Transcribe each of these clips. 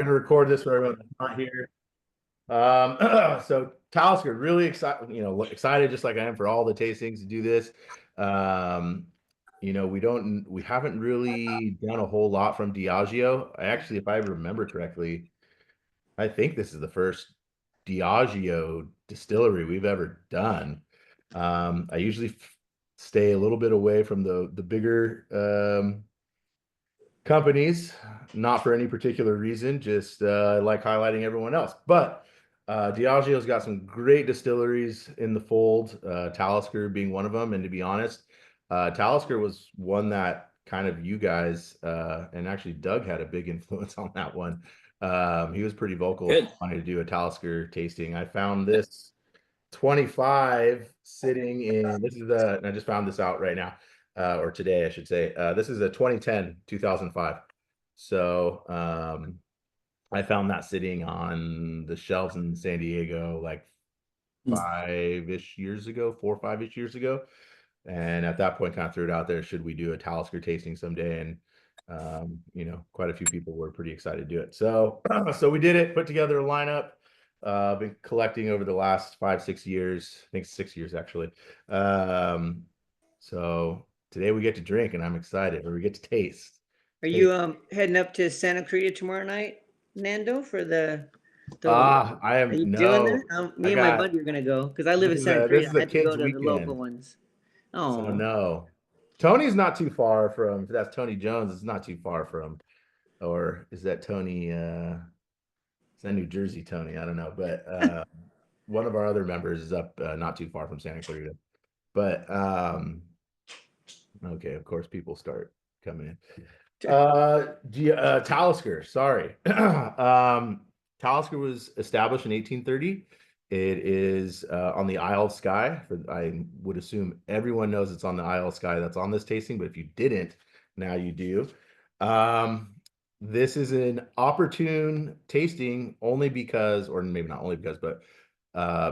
going to record this for everyone that's not here. So Talisker, really excited, excited just like I am for all the tastings to do this. Um, we haven't really done a whole lot from Diageo. I actually, if I remember correctly, I think this is the first Diageo distillery we've ever done. I usually stay a little bit away from the bigger companies, not for any particular reason, just I like highlighting everyone else. But Diageo's got some great distilleries in the fold, Talisker being one of them. And to be honest, Talisker was one that kind of you guys, and actually Doug had a big influence on that one. He was pretty vocal Good. wanting to do a Talisker tasting. I found this 25 sitting in, I just found this out right now, or today, I should say. This is a 2010, 2005. So I found that sitting on the shelves in San Diego like 5-ish years ago, 4 or 5-ish years ago. And at that point, kind of threw it out there, should we do a Talisker tasting someday? And quite a few people were pretty excited to do it. So so we did it, put together a lineup. Been collecting over the last 5-6 years, I think 6 years actually. So today we get to drink, and I'm excited, or we get to taste. Are you heading up to Santa Cruz tomorrow night, Nando, for the I are am you doing no. that? Me and my buddy are gonna go because I live in Santa This Cruz. is I a had to go kids to the local weekend, ones. so Oh, no. Tony's not too far from. That's Tony Jones. It's not too far from, or is that Tony? Is that New Jersey Tony? I don't know, but one of our other members is up not too far from Santa Clarita. But okay, of course, people start coming in. Talisker, sorry. Talisker was established in 1830. It is on the Isle of Skye. I would assume everyone knows it's on the Isle of Skye that's on this tasting, but if you didn't, now you do. This is an opportune tasting only because, or maybe not only because, but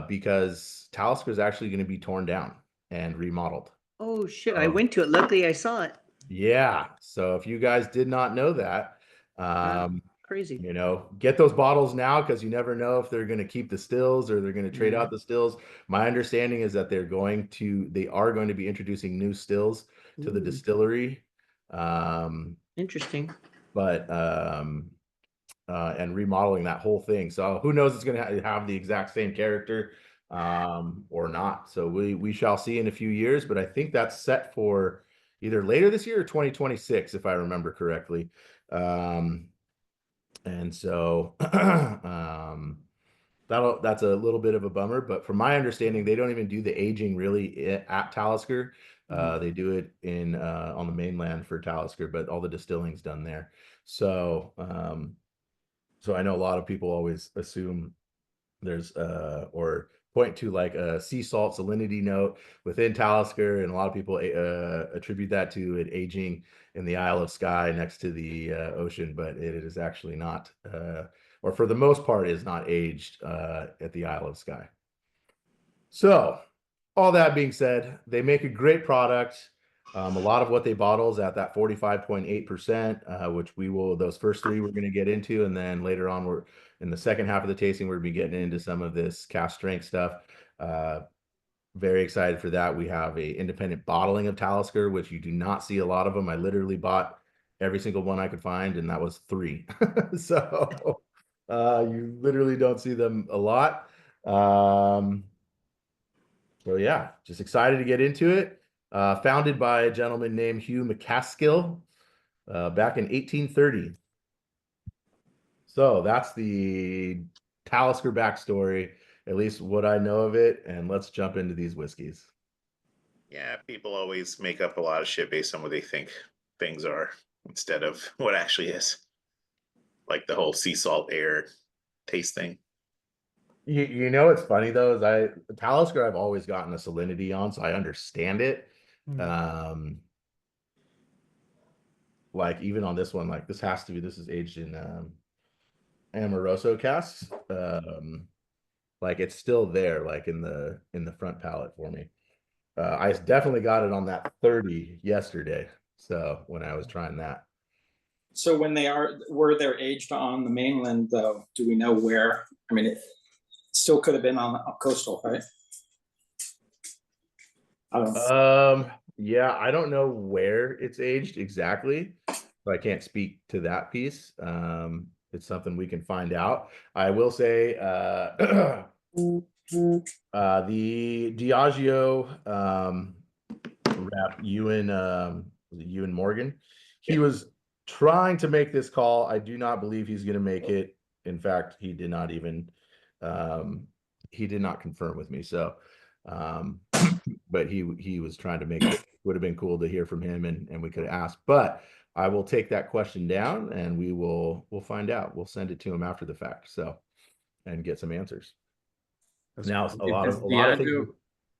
because Talisker is actually going to be torn down and remodeled. oh shit! I went to it. Luckily, I saw it. Yeah. So if you guys did not know that, Wow, crazy. get those bottles now, because you never know if they're going to keep the stills or they're going to trade Yeah. out the stills. My understanding is that they are going to be introducing new stills to the distillery. Interesting. But and remodeling that whole thing. So who knows, it's going to have the exact same character or not. So we shall see in a few years, but I think that's set for either later this year or 2026, if I remember correctly. And so that's a little bit of a bummer, but from my understanding, they don't even do the aging really at Talisker. They do it in on the mainland for Talisker, but all the distilling's done there. So so I know a lot of people always assume there's or point to like a sea salt salinity note within Talisker, and a lot of people attribute that to it aging in the Isle of Skye next to the ocean, but it is actually not, or for the most part, is not aged at the Isle of Skye. So, all that being said, they make a great product. A lot of what they bottle is at that 45.8%, which those first three we're going to get into. And then later on, we're in the second half of the tasting, we're going to be getting into some of this cask strength stuff. Very excited for that. We have a independent bottling of Talisker, which you do not see a lot of them. I literally bought every single one I could find, and that was 3. So you literally don't see them a lot. So yeah, just excited to get into it. Founded by a gentleman named Hugh McCaskill back in 1830. So that's the Talisker backstory, at least what I know of it. And let's jump into these whiskeys. Yeah, people always make up a lot of shit based on what they think things are instead of what actually is. Like the whole sea salt air taste thing. You know what's funny though is Talisker I've always gotten a salinity on, so I understand it. Like even on this one, like this is aged in Amoroso casks. Like it's still there, like in the front palate for me. I definitely got it on that 30 yesterday. So when I was trying that. So when were they aged on the mainland, though? Do we know where? I mean, it still could have been on the coastal, right? I don't know. Yeah, I don't know where it's aged exactly, so I can't speak to that piece. It's something we can find out. I will say, the Diageo rep Ewan, was it Ewan Morgan? He was trying to make this call. I do not believe he's going to make it. In fact, he did not even he did not confirm with me. So, but he was trying to make it. Would have been cool to hear from him, and we could have asked. But I will take that question down, and we'll find out. We'll send it to him after the fact. So, and get some answers. Now, a lot of things.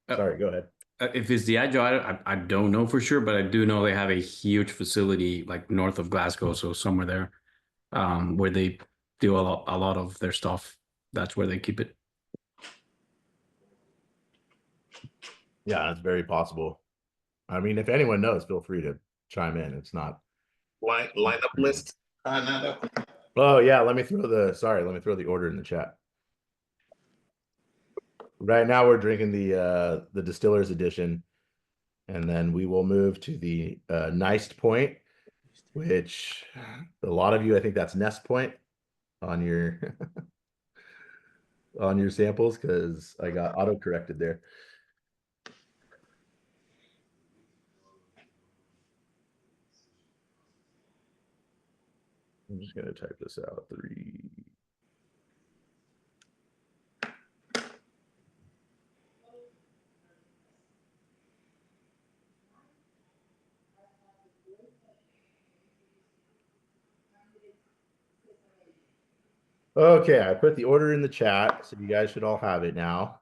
Sorry, go ahead. If it's Diageo, I don't know for sure, but I do know they have a huge facility like north of Glasgow, so somewhere there, where they do a lot of their stuff. That's where they keep it. Yeah, it's very possible. I mean, if anyone knows, feel free to chime in. It's not Lineup list. Nando? Oh yeah, let me throw the order in the chat. Right now we're drinking the Distiller's edition, and then we will move to the Neist Point, which a lot of you, I think that's Nest Point on your on your samples, because I got auto corrected there. I'm just gonna type this out. 3. Okay, I put the order in the chat, so you guys should all have it now.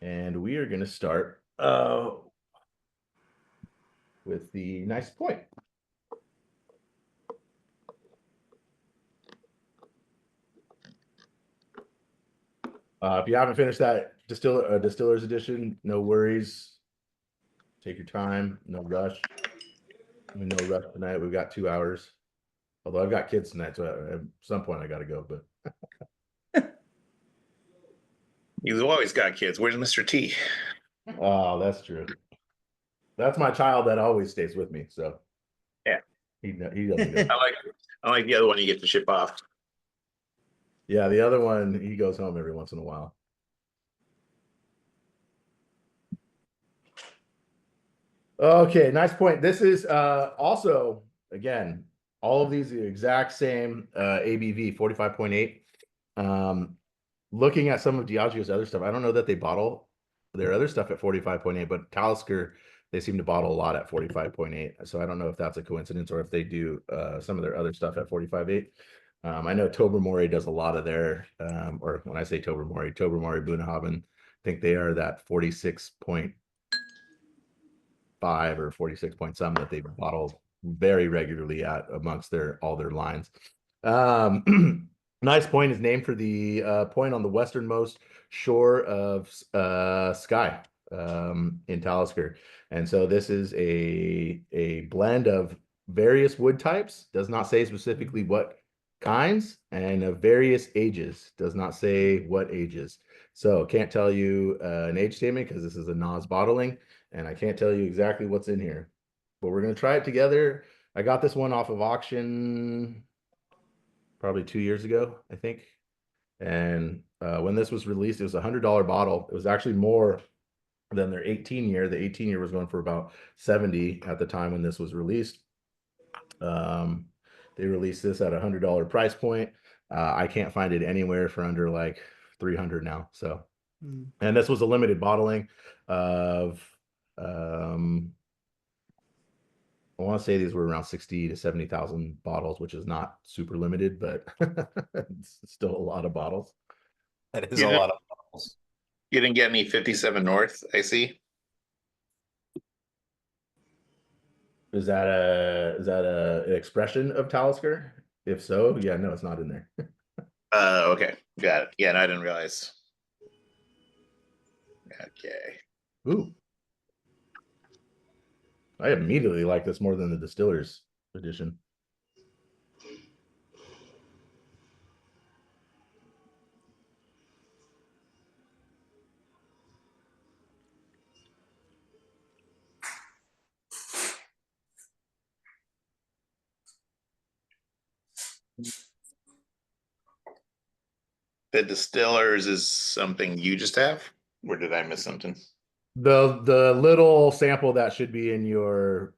And we are going to start with the Neist Point. If you haven't finished that Distiller's edition, no worries. Take your time, no rush. No rush tonight. We've got 2 hours. Although I've got kids tonight, so at some point I got to go. But You've always got kids. Where's Mr. T? Oh, that's true. That's my child that always stays with me. So yeah, he doesn't go. I like the other one you get to ship off. Yeah, the other one, he goes home every once in a while. Okay, nice point. This is also, again, all of these are the exact same ABV, 45.8. Looking at some of Diageo's other stuff, I don't know that they bottle their other stuff at 45.8, but Talisker, they seem to bottle a lot at 45.8. So I don't know if that's a coincidence or if they do some of their other stuff at 45.8. I know Tobermory does a lot of their, or when I say Tobermory, Bunnahabhain, I think they are that 46.5 or 46 point some that they bottle very regularly at amongst all their lines. Nice Point is named for the point on the westernmost shore of Skye in Talisker. And so this is a blend of various wood types, does not say specifically what kinds, and of various ages, does not say what ages. So can't tell you an age statement because this is a NOS bottling, and I can't tell you exactly what's in here. But we're going to try it together. I got this one off of auction probably 2 years ago, I think. And when this was released, it was $100 bottle. It was actually more than their 18-year. The 18-year was going for about 70 at the time when this was released. They released this at $100 price point. I can't find it anywhere for under like 300 now. So, and this was a limited bottling of, I want to say these were around 60 to 70,000 bottles, which is not super limited, but it's still a lot of bottles. That is a lot of bottles. You didn't get any 57 North, I see. Is that an expression of Talisker? If so, yeah, no, it's not in there. Okay, got it. Yeah, no, I didn't realize. Okay. Ooh. I immediately like this more than the Distillers edition. The Distillers is something you just have? Or did I miss something? The little sample that should be in your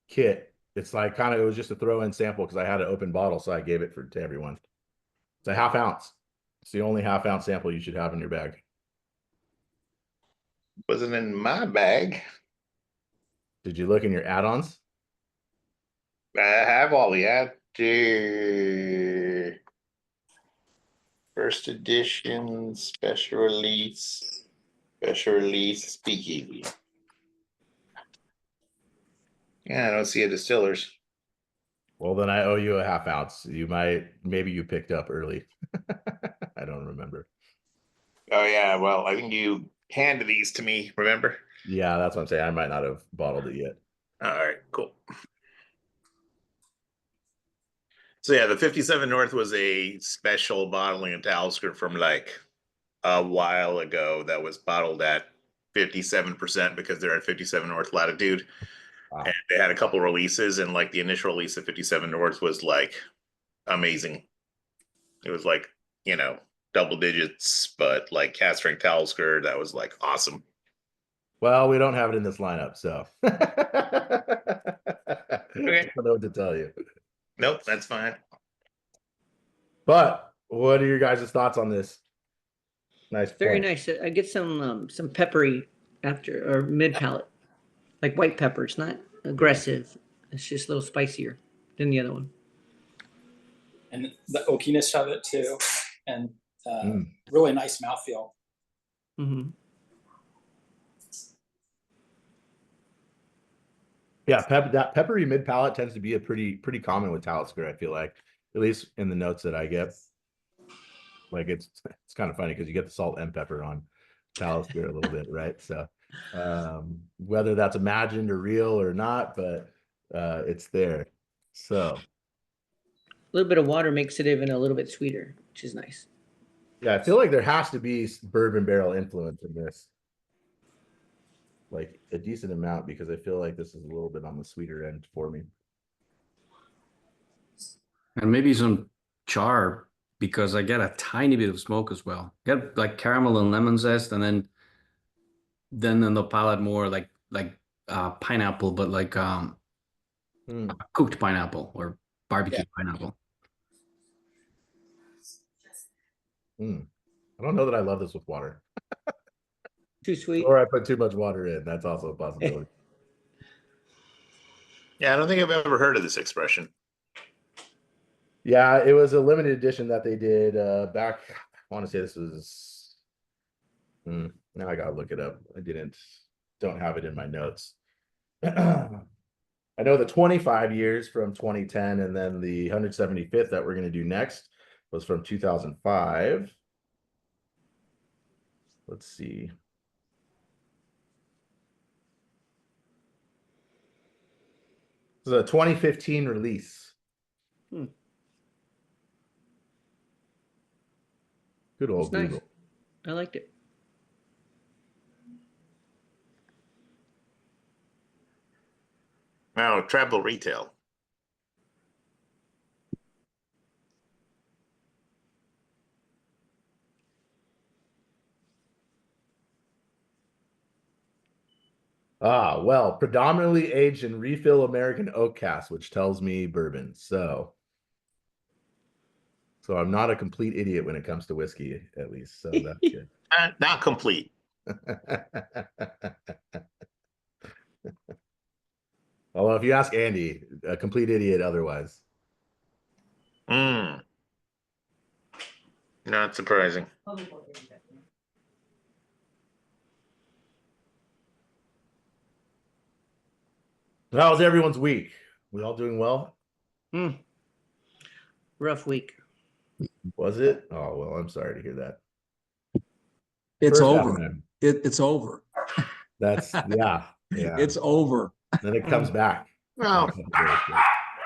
kit. It's like kind of, it was just a throw-in sample because I had an open bottle, so I gave it to everyone. It's a half ounce. It's the only half ounce sample you should have in your bag. Wasn't in my bag. Did you look in your add-ons? I have all the first edition, special release, speakeasy. Yeah, I don't see a Distillers. Well, then I owe you a half ounce. Maybe you picked up early. I don't remember. Oh yeah, well, I think you handed these to me, remember? Yeah, that's what I'm saying. I might not have bottled it yet. All right, cool. So yeah, the 57 North was a special bottling of Talisker from like a while ago that was bottled at 57% because they're at 57 North latitude. Wow. And they had a couple releases, and like the initial release of 57 North was like amazing. It was like, you know, double digits, but like cask strength Talisker, that was like awesome. Well, we don't have it in this lineup, so Okay. I don't know what to tell you. Nope, that's fine. But what are your guys' thoughts on this? Nice, Very point. nice. I get some peppery after or mid palate, like white pepper. It's not aggressive. It's just a little spicier than the other one. And the oakiness of it too, and Mm. really nice mouthfeel. Mm-hmm. Yeah, that peppery mid palate tends to be a pretty common with Talisker. I feel like, at least in the notes that I get. Like it's kind of funny because you get the salt and pepper on Talisker a little bit, right? So whether that's imagined or real or not, but it's there. So A little bit of water makes it even a little bit sweeter, which is nice. yeah, I feel like there has to be bourbon barrel influence in this, like a decent amount, because I feel like this is a little bit on the sweeter end for me. And maybe some char, because I get a tiny bit of smoke as well. Get like caramel and lemon zest, and then on the palate more like pineapple, but like cooked pineapple or barbecue pineapple. I don't know that I love this with water, Too sweet. or I put too much water in. That's also a possibility. Yeah, I don't think I've ever heard of this expression. Yeah, it was a limited edition that they did back. I want to say this was. Now I gotta look it up. Don't have it in my notes. I know the 25 years from 2010, and then the 175th that we're going to do next was from 2005. Let's see. This is a 2015 release. Good old It's nice. Google. I liked it. Now, travel retail. Ah, well, predominantly aged in refill American oak cask, which tells me bourbon. So I'm not a complete idiot when it comes to whiskey, at least. So that's good. Not complete. Although if you ask Andy, a complete idiot otherwise. Not surprising. How was everyone's week? We all doing well? Rough week. Was it? Oh, well, I'm sorry to hear that. It's First over. time. It's over. That's yeah. It's over. Then it comes back. Well,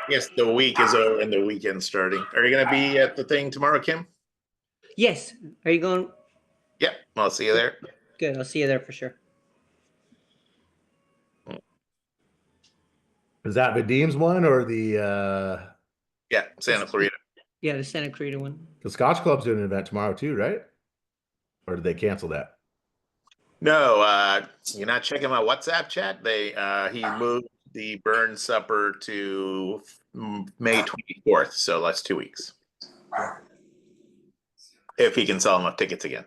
Yes, the week is over and the weekend's starting. Are you gonna be at the thing tomorrow, Kim? Yes. Are you going? Yep, I'll see you there. Good. I'll see you there for sure. Is that Vadim's one or the Yeah, Santa Clarita. Yeah, the Santa Clarita one. the Scotch Club's doing an event tomorrow too, right? Or did they cancel that? No, you're not checking my WhatsApp chat. He moved the burn supper to May 24th, so that's 2 weeks. If he can sell enough tickets again.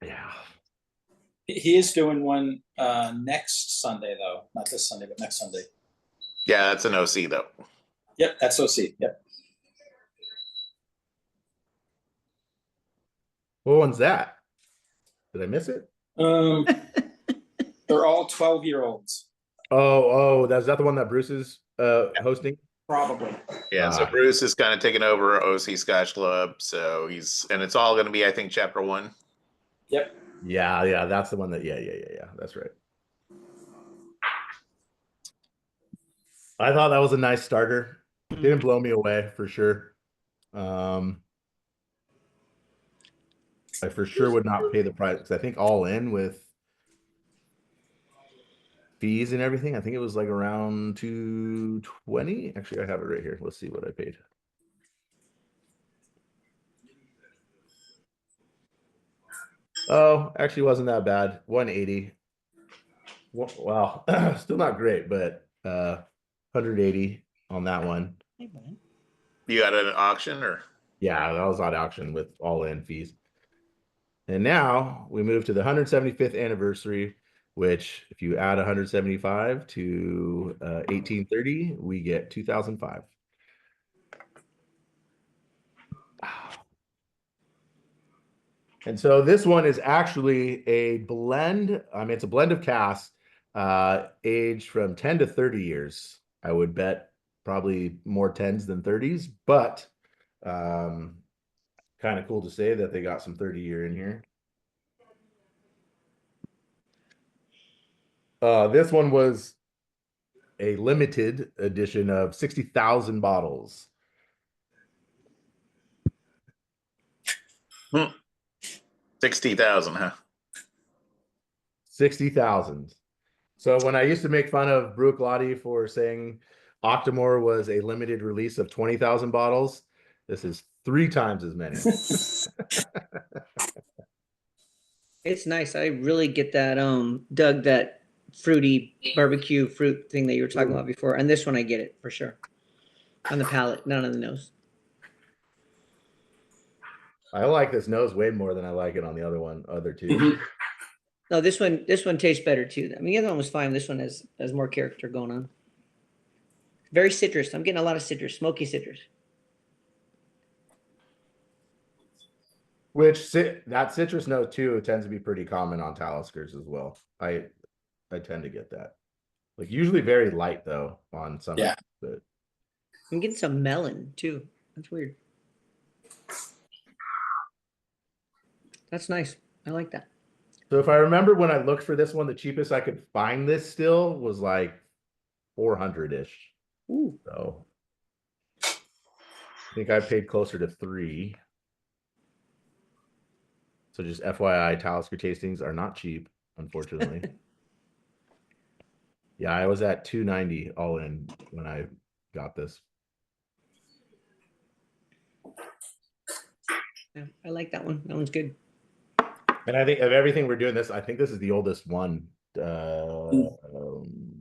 Yeah. He is doing one next Sunday though, not this Sunday, but next Sunday. Yeah, that's an OC though. Yep, that's OC. Yep. What one's that? Did I miss it? They're all 12-year-olds. Oh, is that the one that Bruce is hosting? Probably. Yeah, so Bruce is kind of taking over OC Scotch Club. So and it's all going to be, I think, chapter 1. Yep. Yeah, that's the one that, yeah, that's right. I thought that was a nice starter. Didn't blow me away for sure. I for sure would not pay the price because I think all in with fees and everything, I think it was like around 220. Actually, I have it right here. Let's see what I paid. Oh, actually wasn't that bad. 180. Wow, still not great, but 180 on that one. You got an auction or? Yeah, that was on auction with all in fees. And now we move to the 175th anniversary, which if you add 175 to 1830, we get 2005. And so this one is actually a blend. I mean, it's a blend of casks, aged from 10 to 30 years. I would bet probably more 10s than 30s, but kind of cool to say that they got some 30-year in here. This one was a limited edition of 60,000 bottles. 60,000, huh? 60,000. So when I used to make fun of Brooke Lottie for saying Octomore was a limited release of 20,000 bottles, this is 3 times as many. It's nice. I really get that, Doug, that fruity barbecue fruit thing that you were talking about before. And this one, I get it for sure. On the palate, not on the nose. I like this nose way more than I like it on the other two. No, this one tastes better too. I mean, the other one was fine. This one has more character going on. Very citrus. I'm getting a lot of citrus, smoky citrus. Which that citrus note too tends to be pretty common on Taliskers as well. I tend to get that. Like usually very light though on some. Yeah. But I'm getting some melon too. That's weird. That's nice. I like that. so if I remember when I looked for this one, the cheapest I could find this still was like 400-ish. Ooh. So I think I paid closer to 3. So just FYI, Talisker tastings are not cheap, unfortunately. Yeah, I was at 290 all in when I got this. Yeah, I like that one. That one's good. And I think of everything we're doing this, I think this is the oldest one.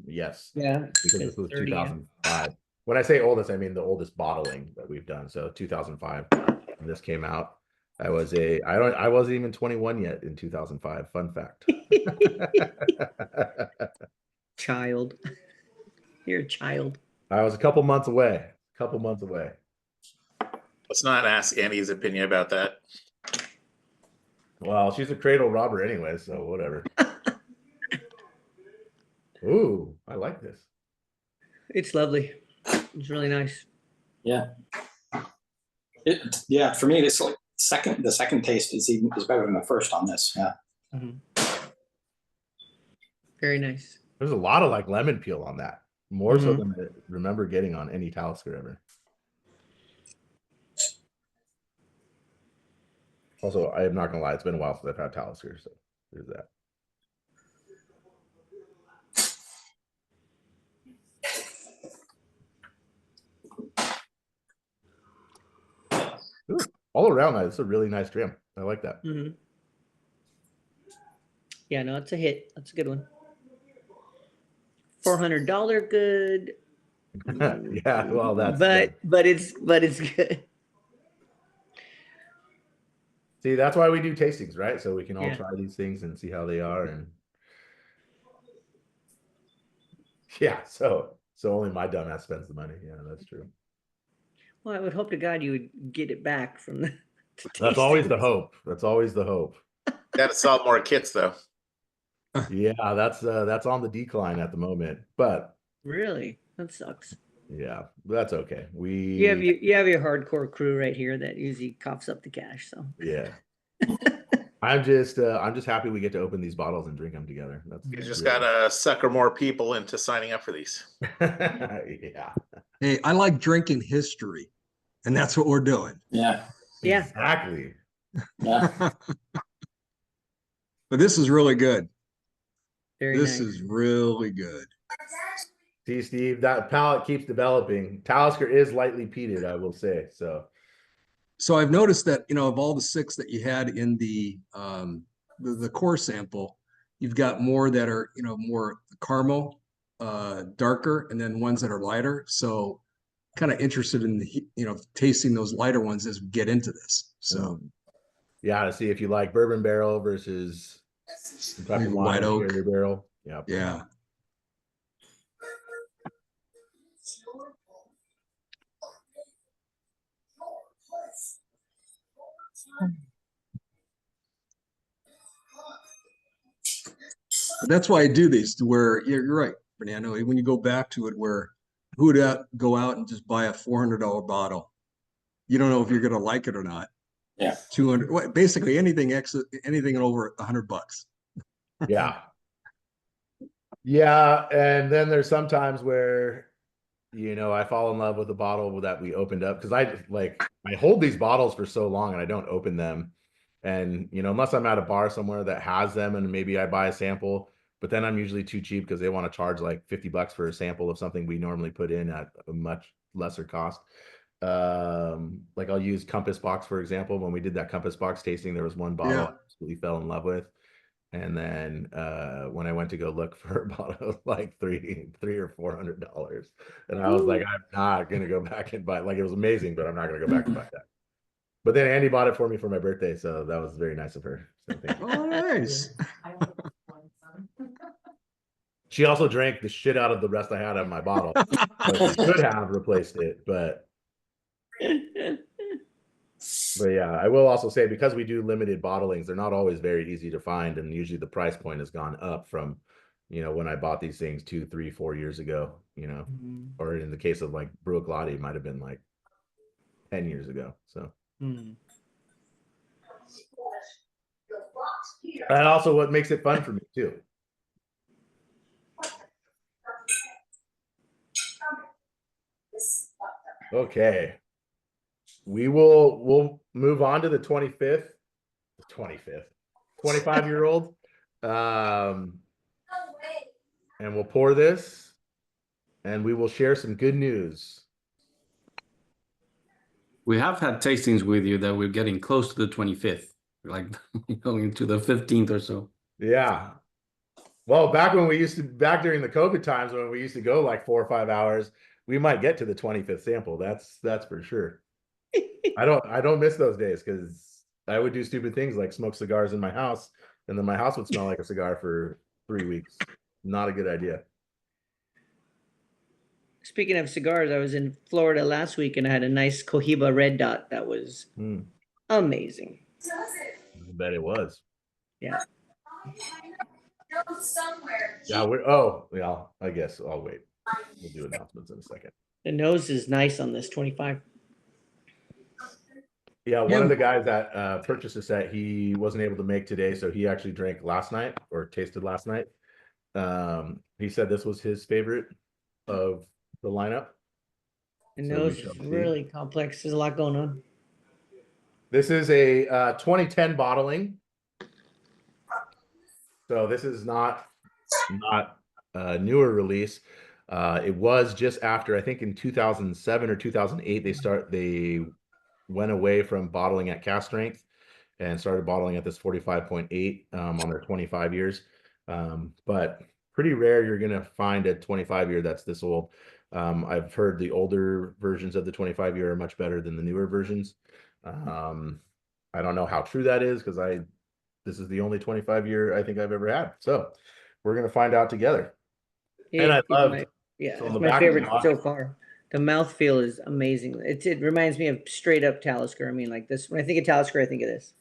Yes. Yeah. Because this was 30, yeah. 2005. When I say oldest, I mean the oldest bottling that we've done. So 2005 when this came out. I wasn't even 21 yet in 2005. Fun fact. Child. You're a child. I was a couple months away. Let's not ask Annie's opinion about that. Well, she's a cradle robber anyway, so whatever. Ooh, I like this. It's lovely. It's really nice. Yeah. Yeah, for me, this like the second taste is better than the first on this. Yeah. Mm-hmm. Very nice. There's a lot of like lemon peel on that. more so than I remember getting on any Talisker ever. Also, I am not gonna lie, it's been a while since I've had Talisker, so there's that. Ooh, all around that, it's a really nice trim. I like that. Mhm. Yeah, no, it's a hit. That's a good one. $400 good. Yeah, well, that's but it's good. see, that's why we do tastings, right? So we can all Yeah. try these things and see how they are. And yeah, so only my dumbass spends the money. Yeah, that's true. Well, I would hope to God you would get it back from the That's always the tastings. hope. That's always the hope. Gotta sell more kits though. Yeah, that's on the decline at the moment. But Really? That sucks. yeah, that's okay. You have your hardcore crew right here that usually coughs up the cash. So yeah. I'm just happy we get to open these bottles and drink them together. That's You just really- gotta sucker more people into signing up for these. yeah. Hey, I like drinking history, and that's what we're doing. Yeah, yeah, Exactly. yeah. But this is really good. very This nice. is really good. See, Steve, that palate keeps developing. Talisker is lightly peated, I will say. So I've noticed that, of all the 6 that you had in the core sample, you've got more that are, more caramel, darker, and then ones that are lighter. So kind of interested in tasting those lighter ones as we get into this. So yeah, to see if you like bourbon barrel versus some type of Maybe wine white or oak. sherry barrel. Yeah. yeah. But that's why I do these, to where you're right, Fernando. When you go back to it, where who would go out and just buy a $400 bottle? You don't know if you're going to like it or not. Yeah. 200, basically anything over $100. Yeah. Yeah. And then there's sometimes where, I fall in love with a bottle that we opened up because I hold these bottles for so long and I don't open them. And, unless I'm at a bar somewhere that has them and maybe I buy a sample, but then I'm usually too cheap because they want to charge like $50 for a sample of something we normally put in at a much lesser cost. Like I'll use Compass Box, for example. When we did that Compass Box tasting, there was one bottle I absolutely fell in love with. And then when I went to go look for a bottle, like $300 or $400, and I was like, I'm not gonna go back and buy. Like it was amazing, but I'm not gonna go back and buy that. But then Andy bought it for me for my birthday, so that was very nice of her. So thank you. Oh, nice. She also drank the shit out of the rest I had of my bottle. So she could have replaced it, but yeah, I will also say because we do limited bottlings, they're not always very easy to find, and usually the price point has gone up from, when I bought these things 2, 3, 4 years ago, or in the case of like Bruichladdich, might have been like 10 years ago. So and also what makes it fun for me too. Okay. We'll move on to the 25th, 25-year-old. And we'll pour this and we will share some good news. We have had tastings with you that we're getting close to the 25th, like going to the 15th or so. Yeah. Well, back during the COVID times when we used to go like 4 or 5 hours, we might get to the 25th sample. That's for sure. I don't miss those days because I would do stupid things like smoke cigars in my house, and then my house would smell like a cigar for 3 weeks. Not a good idea. Speaking of cigars, I was in Florida last week and I had a nice Cohiba Red Dot that was amazing. I bet it was. Yeah. Yeah, I guess I'll wait. We'll do announcements in a second. The nose is nice on this 25. Yeah, one of the guys that purchased a set, he wasn't able to make today, so he actually drank last night or tasted last night. He said this was his favorite of the lineup. And So we those shall is see. really complex. There's a lot going on. This is a 2010 bottling. So this is not a newer release. It was just after, I think in 2007 or 2008, they went away from bottling at cask strength and started bottling at this 45.8 on their 25 years. But pretty rare you're going to find a 25 year that's this old. I've heard the older versions of the 25 year are much better than the newer versions. I don't know how true that is because this is the only 25 year I think I've ever had. So we're going to find out together. And I It's loved, yeah, so on it's the my back of the favorite box- so far. The mouthfeel is amazing. It reminds me of straight up Talisker. I mean, like this. When I think of Talisker, I think of this.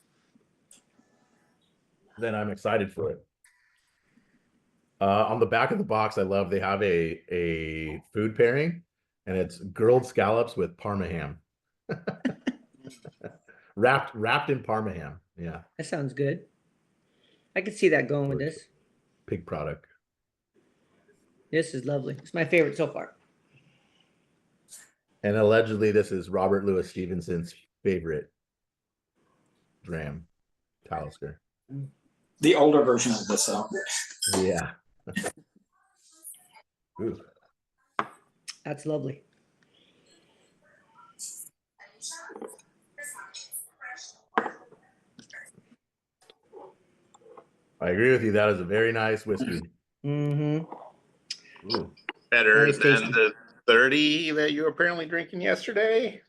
then I'm excited for it. On the back of the box, I love they have a food pairing, and it's grilled scallops with Parma ham, wrapped in Parma ham. Yeah, That sounds good. I could see that going with this. pig product. This is lovely. It's my favorite so far. And allegedly, this is Robert Louis Stevenson's favorite dram, Talisker. The older version of this, though. Yeah. Ooh. That's lovely. I agree with you. That is a very nice whiskey. Mm-hmm. Ooh. Better Very than tasty. the 30 that you were apparently drinking yesterday.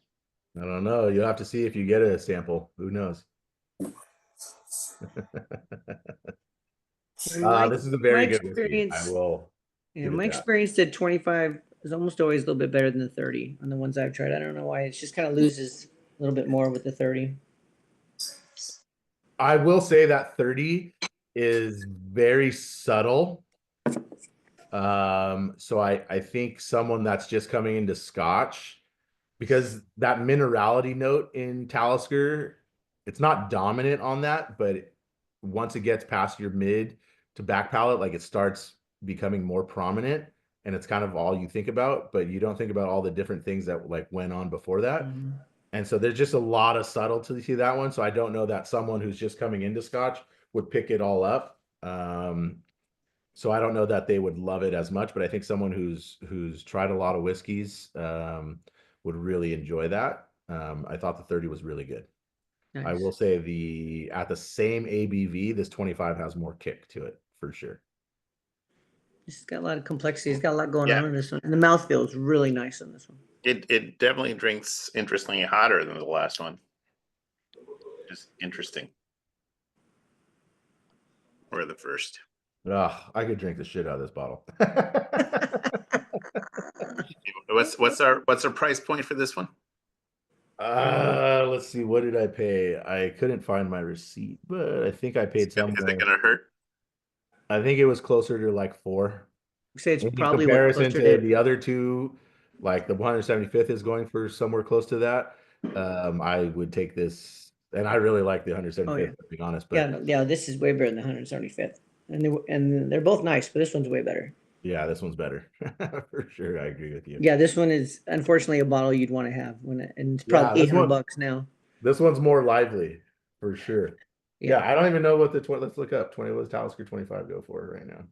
I don't know. You'll have to see if you get a sample. Who knows? This is a very good whiskey. I will. Yeah, give it my that. experience at 25 is almost always a little bit better than the 30 on the ones I've tried. I don't know why. It's just kind of loses a little bit more with the 30. I will say that 30 is very subtle. So I think someone that's just coming into Scotch, because that minerality note in Talisker, it's not dominant on that, but once it gets past your mid to back palate, like it starts becoming more prominent, and it's kind of all you think about, but you don't think about all the different things that like went on before that. Mhm. And so there's just a lot of subtlety to that one. So I don't know that someone who's just coming into Scotch would pick it all up. So I don't know that they would love it as much, but I think someone who's tried a lot of whiskeys would really enjoy that. I thought the 30 was really good. I Nice. will say at the same ABV, this 25 has more kick to it for sure. This has got a lot of complexity. It's got a lot going Yeah. on in this one. And the mouthfeel is really nice on this one. It definitely drinks interestingly hotter than the last one. Just interesting. Or the first. I could drink the shit out of this bottle. What's our price point for this one? Let's see. What did I pay? I couldn't find my receipt, but I think I paid Is it somewhere. gonna hurt? I think it was closer to like 4. I'd say it's In probably comparison closer to the other two, like the 175th is going for somewhere close to that. I would take this, and I really like the 175th, Oh, yeah. to be honest. But Yeah, no, yeah, this is way better than the 175th. And they're both nice, but this one's way better. yeah, this one's better for sure. I agree with you. Yeah, this one is unfortunately a bottle you'd want to have and it's Yeah, probably this one- $800 now. This one's more lively for sure. Yeah, Yeah. I don't even know what let's look up 20 was Talisker 25 go for right now.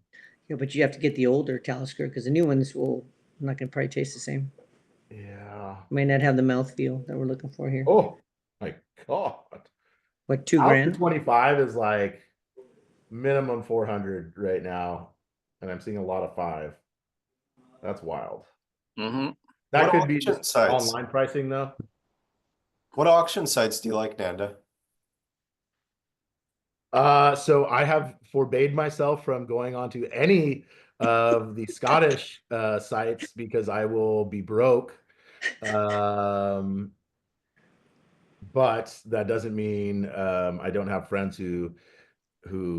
Yeah, but you have to get the older Talisker because the new ones will not gonna probably taste the same. Yeah. May not have the mouthfeel that we're looking for here. Oh my god. What, $2 Talisker grand? 25 is like minimum 400 right now, and I'm seeing a lot of 5. That's wild. Mm-hmm. That What could be auction just sites? online pricing though. What auction sites do you like, Nanda? So I have forbade myself from going onto any of the Scottish sites because I will be broke. But that doesn't mean I don't have friends who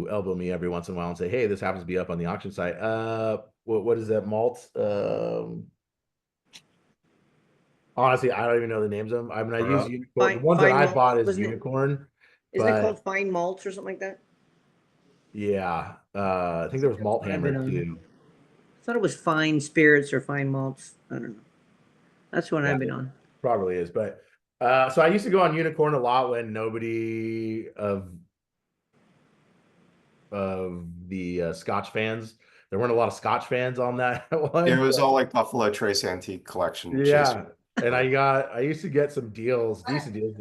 elbow me every once in a while and say, "Hey, this happens to be up on the auction site." What is that malt? Honestly, I don't even know the names of them. I mean, I use Unicorn. The ones that Fine I Malt, bought is wasn't it? Unicorn. Isn't it but- called Fine Malts or something like that? Yeah, I think there was Malt I've been Hammer on. too. thought it was fine spirits or fine malts. I don't know. That's what Yeah. I've been on. Probably is, but so I used to go on Unicorn a lot when nobody of the Scotch fans. There weren't a lot of Scotch fans on that one. It was all like Buffalo Trace Antique Collection. Yeah, and I used to get some deals, decent deals.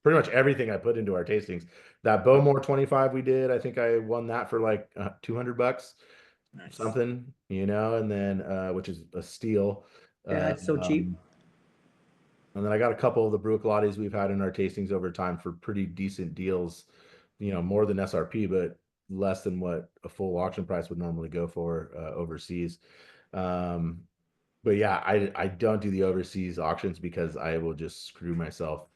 Pretty much everything I put into our tastings. That Bowmore 25 we did, I think I won that for like $200, something, and then which is a steal. Yeah, it's so cheap. And then I got a couple of the Bruichladdis we've had in our tastings over time for pretty decent deals, more than SRP, but less than what a full auction price would normally go for overseas. But yeah, I don't do the overseas auctions because I will just screw myself.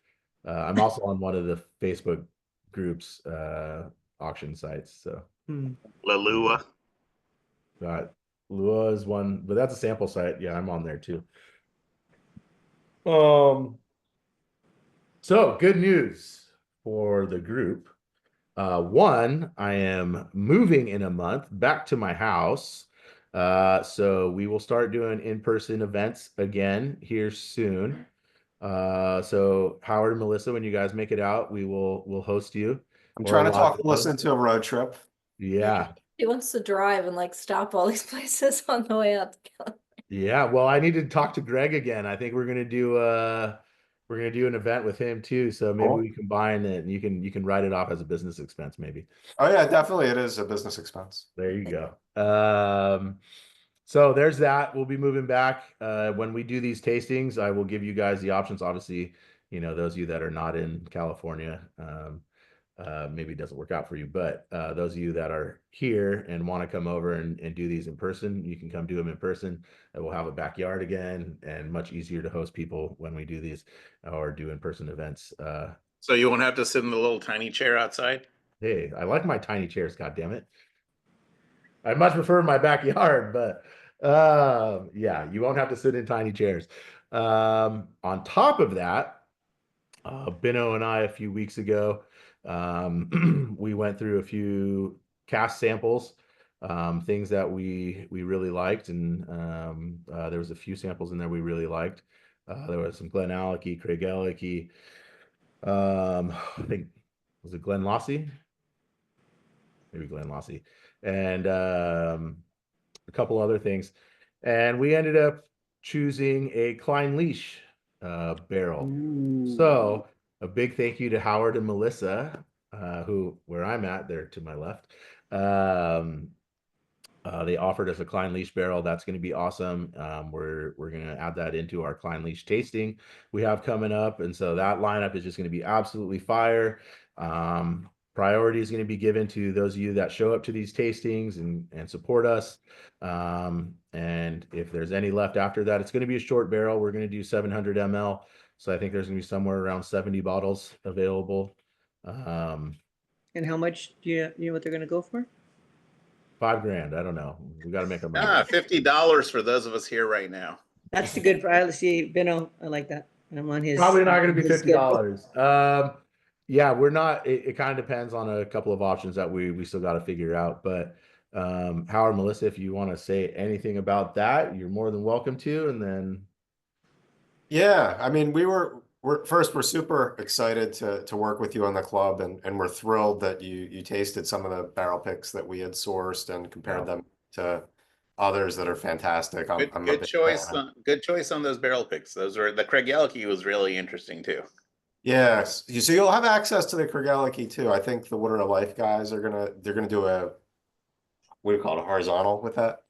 I'm also on one of the Facebook groups auction sites. So Lalua. Lua is one, but that's a sample site. Yeah, I'm on there too. So good news for the group. One, I am moving in a month back to my house. So we will start doing in-person events again here soon. So Howard and Melissa, when you guys make it out, we'll host you. I'm trying to talk Melissa into a road trip. Yeah. He wants to drive and like stop all these places on the way out to California. Yeah, well, I need to talk to Greg again. I think we're gonna do an event with him too. So maybe Cool. we combine it and you can write it off as a business expense, maybe. Oh yeah, definitely it is a business expense. There you go. So there's that. We'll be moving back. When we do these tastings, I will give you guys the options. Obviously, those of you that are not in California, maybe it doesn't work out for you, but those of you that are here and want to come over and do these in person, you can come do them in person. We'll have a backyard again and much easier to host people when we do these or do in-person events. So you won't have to sit in the little tiny chair outside? Hey, I like my tiny chairs, God damn it. I much prefer my backyard, but yeah, you won't have to sit in tiny chairs. On top of that, Benno and I a few weeks ago, we went through a few Cask samples, things that we really liked, and there was a few samples in there we really liked. There was some Glenallachie, Craigellachie, I think, was it Glenlossie? Maybe Glenlossie, and a couple other things. And we ended up choosing a Clynelish barrel. So a big thank you to Howard and Melissa, where I'm at, they're to my left. They offered us a Clynelish barrel. That's going to be awesome. We're going to add that into our Clynelish tasting we have coming up. And so that lineup is just going to be absolutely fire. Priority is going to be given to those of you that show up to these tastings and support us. And if there's any left after that, it's going to be a short barrel. We're going to do 700 ml. So I think there's going to be somewhere around 70 bottles available. And how much do you know what they're going to go for? $5,000. I don't know. We got to make our money. $50 for those of us here right now. That's the good price. See, Benno, I like that. And I'm on his. Probably not going to be his schedule. $50. Yeah, we're not. It kind of depends on a couple of options that we still got to figure out. But Howard, Melissa, if you want to say anything about that, you're more than welcome to. And then, Yeah, I mean, we're super excited to work with you on the club, and we're thrilled that you tasted some of the barrel picks that we had sourced and compared them to others that are fantastic. Good choice. Good choice on those barrel picks. The Craigellachie was really interesting too. Yes, so you'll have access to the Craigellachie too. I think the Water of Life guys they're gonna do a, what do you call it, a horizontal with that.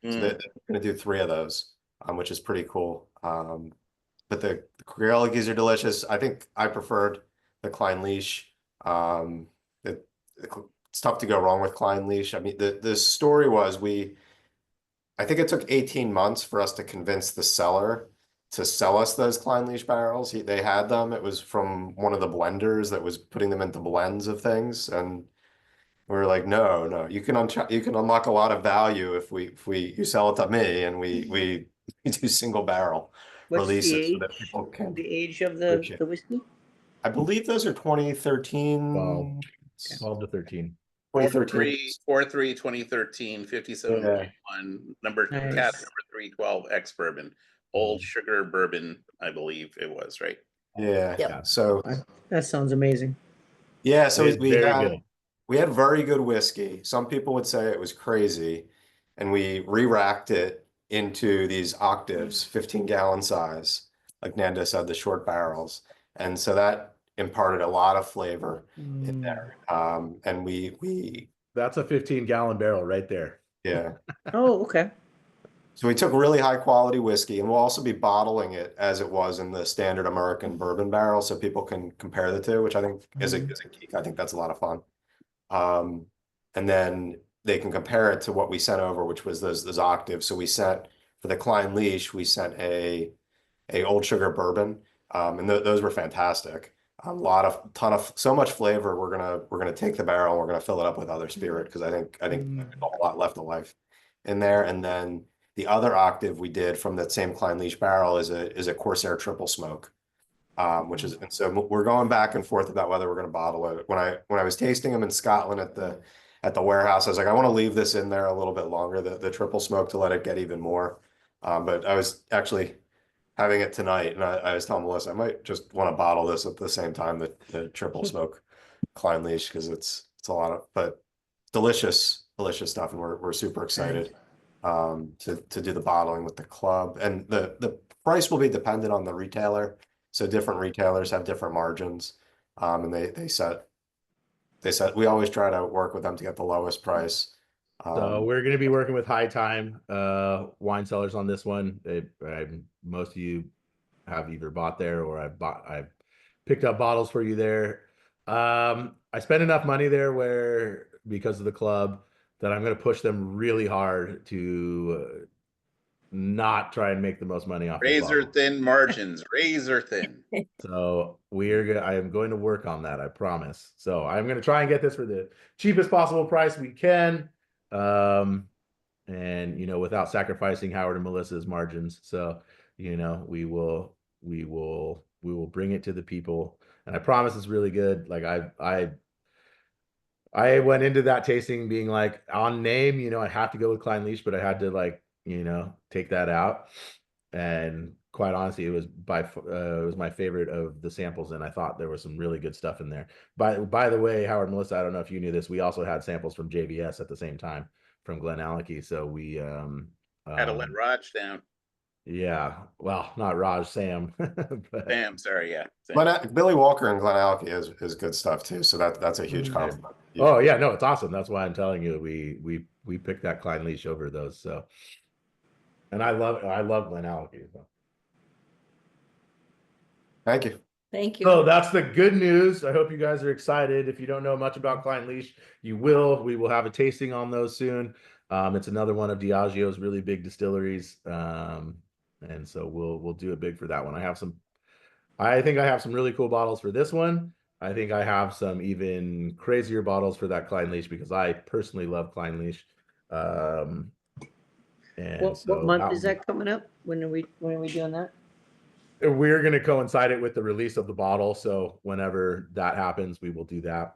So they're gonna do 3 of those, which is pretty cool. But the Craigellachie are delicious. I think I preferred the Clynelish. It's tough to go wrong with Clynelish. I mean, the story was I think it took 18 months for us to convince the seller to sell us those Clynelish barrels. They had them. It was from one of the blenders that was putting them into blends of things, and we were like, no, you can unlock a lot of value if you sell it to me, and we do single barrel releases so that people can. The age of the whiskey? I believe those are 2013. 12 to 13. 2013. 2013, 57.1, number Nice. cask number 312 ex bourbon, old sugar bourbon, I believe it was, right? Yeah. Yep. So That sounds amazing. yeah, so It's very good. we had very good whiskey. Some people would say it was crazy, and we re-racked it into these octaves, 15-gallon size, like Nando said, the short barrels, and so that imparted a lot of flavor in there. And we That's a 15-gallon barrel right there. yeah. Oh, okay. So we took really high quality whiskey, and we'll also be bottling it as it was in the standard American bourbon barrel, so people can compare the two, which I think is a geek. I think that's a lot of fun. And then they can compare it to what we sent over, which was those octaves. So we sent for the Klein Leash, we sent a old sugar bourbon, and those were fantastic. Ton of so much flavor. We're gonna take the barrel, and we're gonna fill it up with other spirit because I think there's a lot left of life in there. And then the other octave we did from that same Klein Leash barrel is a Corsair triple smoke, which is, and so we're going back and forth about whether we're going to bottle it. When I was tasting them in Scotland at the warehouse, I was like, I want to leave this in there a little bit longer, the triple smoke, to let it get even more. But I was actually having it tonight, and I was telling Melissa I might just want to bottle this at the same time, the triple smoke Klein Leash, because it's a lot of, but delicious stuff, and we're super excited to do the bottling with the club. And the price will be dependent on the retailer. So different retailers have different margins. And they set, we always try to work with them to get the lowest price. So we're going to be working with High Time wine cellars on this one. Most of you have either bought there or I've picked up bottles for you there. I spent enough money there where, because of the club, that I'm going to push them really hard to not try and make the most money off. Razor thin margins, razor thin. So I am going to work on that, I promise. So I'm going to try and get this for the cheapest possible price we can. And without sacrificing Howard and Melissa's margins. So, we will bring it to the people, and I promise it's really good. Like I went into that tasting being like, on name, I have to go with Klein Leash, but I had to take that out. And quite honestly, it was my favorite of the samples, and I thought there was some really good stuff in there. By the way, Howard, Melissa, I don't know if you knew this, we also had samples from JBS at the same time from Glenallachie. So we Had to let Raj down. Yeah, well, not Raj, Sam. But, Sam, sorry, yeah. Sam. Billy Walker and Glenallachie is good stuff too. So that's a huge compliment. Oh yeah, no, it's awesome. That's why I'm telling you, we picked that Klein Leash over those. So, and I love Glenallachie. So. Thank you. Thank you. So that's the good news. I hope you guys are excited. If you don't know much about Klein Leash, you will. We will have a tasting on those soon. It's another one of Diageo's really big distilleries. And so we'll do it big for that one. I think I have some really cool bottles for this one. I think I have some even crazier bottles for that Klein Leash, because I personally love Klein Leash. And What month is that coming up? When are we doing that? We're going to coincide it with the release of the bottle. So whenever that happens, we will do that.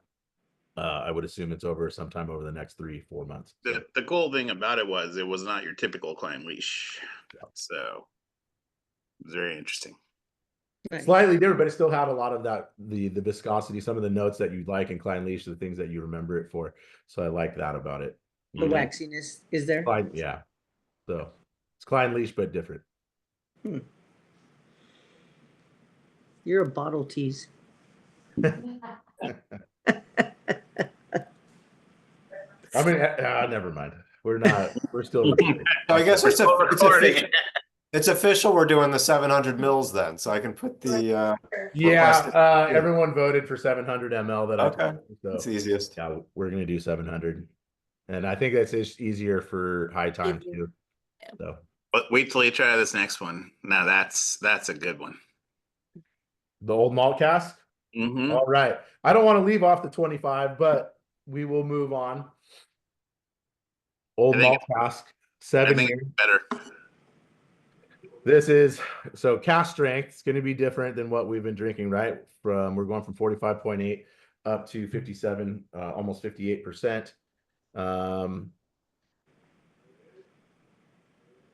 I would assume it's sometime over the next 3-4 months. The cool thing about it was not your typical Klein Leash. So it was very interesting. Nice. Slightly different, but it still had a lot of that, the viscosity, some of the notes that you like in Klein Leash, the things that you remember it for. So I like that about it. The waxiness is there? Yeah. So it's Klein Leash, but different. You're a bottle tease. I mean, never mind. We're still. So I guess it's official. We're doing the 700 mils then, so I can put the. Everyone voted for 700 ml. Okay, it's easiest. Yeah, we're gonna do 700, and I think that's just easier for High Time too. So, but wait till you try this next one. Now that's a good one. The old malt cask. Mm-hmm. All right. I don't want to leave off the 25, but we will move on. Old malt cask, 7 years. Better. This is cask strength. It's going to be different than what we've been drinking, right? We're going from 45.8 up to 57, almost 58%.